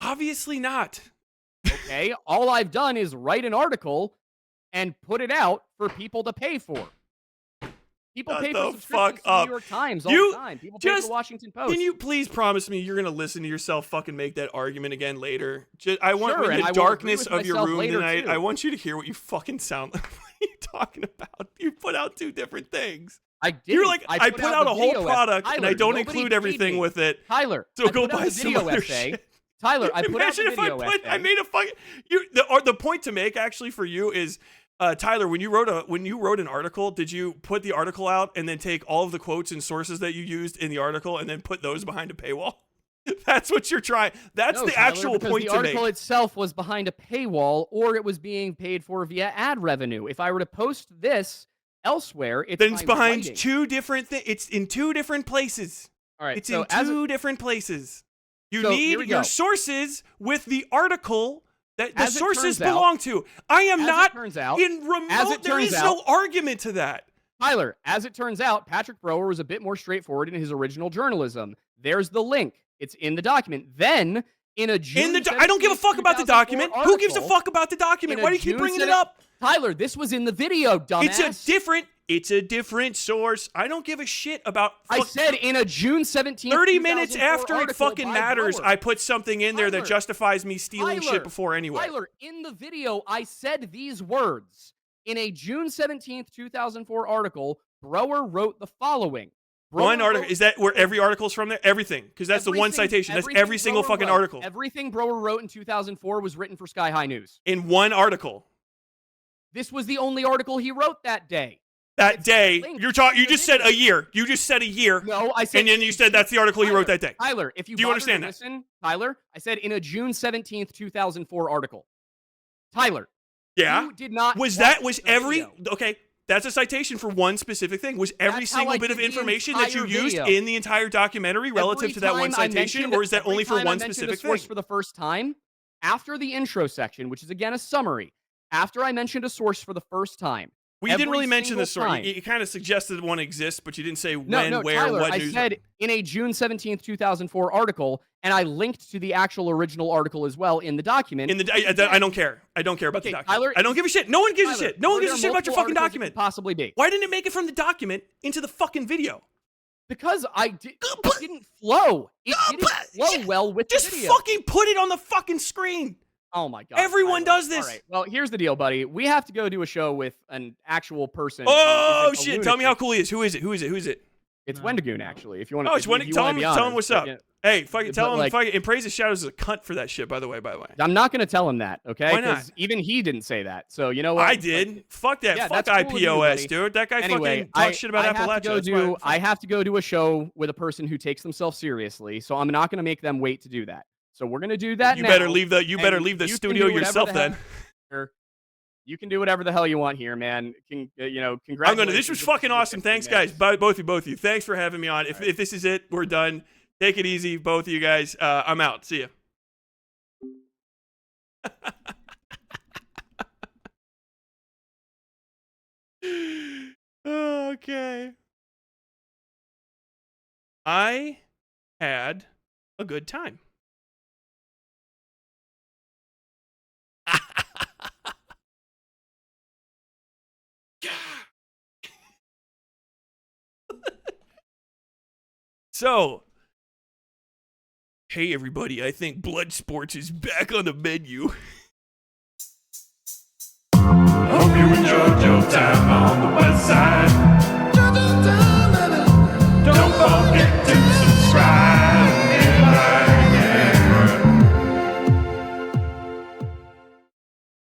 Obviously not. Okay, all I've done is write an article and put it out for people to pay for. People pay for subscriptions to the New York Times all the time. People pay for the Washington Post. Can you please promise me you're going to listen to yourself fucking make that argument again later? I want Sure, in and the I will darkness agree with of your myself room later, tonight, too. I want you to hear what you fucking sound like. What are you talking about? You put out two different things. I did. You're like, I put out the a whole video product and I Tyler, don't nobody include paid everything me. with it. Tyler, So I go put out buy the some video other essay. shit. Tyler, I put out the Imagine if video essay. I made a fucking the point to make actually for you is Tyler, when you wrote an article, did you put the article out and then take all of the quotes and sources that you used in the article and then put those behind a paywall? That's what you're trying. That's No, the Tyler, actual because point the to article make. itself was behind a paywall, or it was being paid for via ad revenue. If I were to post this elsewhere, Then it's behind writing. two different things. It's in two different places. All right, It's so in two different places. You So, here need we your go. sources with the article that the As it sources turns out- belong to. I am as not it turns out, in remote. as it There turns is out- no argument to that. Tyler, as it turns out, Patrick Brower was a bit more straightforward in his original journalism. There's the link. It's in the document. Then, in a June I don't give a fuck about the 2004 document. Who gives a article, fuck about the document? in a Why do you keep June bringing it 7 up? Tyler, this was in the video, dumbass. It's a different source. I don't give a shit about. I said in a June 17th, 30 minutes 2004 after it article fucking by matters, Brower. I put something in there that Tyler, justifies me stealing shit before anyway. Tyler, in the video, I said these words. In a June 17th, 2004 article, Brower wrote the following. One article. Is that where every article's from there? Everything. Because that's the one citation. That's every single Brower fucking wrote. article. Everything Brower wrote in 2004 was written for Sky High News. In one article. This was the only article he wrote that day. That day. linked You're talking. to You the just said a video. year. You just said a year. No, I said. And then you said that's the article he wrote that day. Tyler, if you Do you bother understand to that? listen, Tyler, I said in a June 17th, 2004 article. Tyler, Yeah. you did not. Was watch was the every video. okay? That's a citation for one specific thing. Was every That's how single I bit of did the information that you entire used video. in the entire documentary relative Every to that one time I citation, mentioned- or is that every only for time I one mentioned specific a source thing? for the first time, after the intro section, which is again a summary, after I mentioned a source for the first time. Well, you didn't every really mention the single story. time. You kind of suggested one exists, but you didn't say when, No, where, Tyler, what I news. said in a June 17th, 2004 article, and I linked to the actual original article as well in the document. I don't care. I don't care about the Okay, document. Tyler, I don't give a shit. No one gives a Tyler, shit. No one were gives a there shit about your multiple fucking articles it document. could possibly be? Why didn't it make it from the document into the fucking video? Because it didn't flow. It didn't flow well with Just the video. fucking put it on the fucking screen. Oh my god. Everyone Tyler. does this. All right. Well, here's the deal, buddy. We have to go do a show with an actual person. who Oh isn't a shit! Tell me how lunatic. cool he is. Who is it? Who is it? Who is it? It's No. Wendigoon, actually. If you want to. Oh, it's Wendigoon. Tell him what's up. Yeah. Hey, fuck it. Tell But, him. like- Fuck it. And Praise the Shadows is a cunt for that shit. By the way. I'm not going to tell him that, okay? Why not? 'Cause even he didn't say that. So you know what? I did. Fuck that. Yeah, Fuck that's cool with you, IPOS, buddy. dude. That guy Anyway, fucking talks shit about I have Appalachia. to go That's why- I have to go do a show with a person who takes themselves seriously. So I'm not going to make them wait to do that. So we're going to do that You now. better leave the. You and better leave the you can studio do whatever yourself the then. hell- You can do whatever the hell you want here, man. Congratulations. I'm gonna. This was fucking awesome. Thanks, guys. Both of you. Thanks for having me on. If this is it, we're done. Take it easy, both of you guys. I'm out. See ya. Okay. I had a good time. So, hey everybody, I think blood sports is back on the menu. Hope you enjoyed your time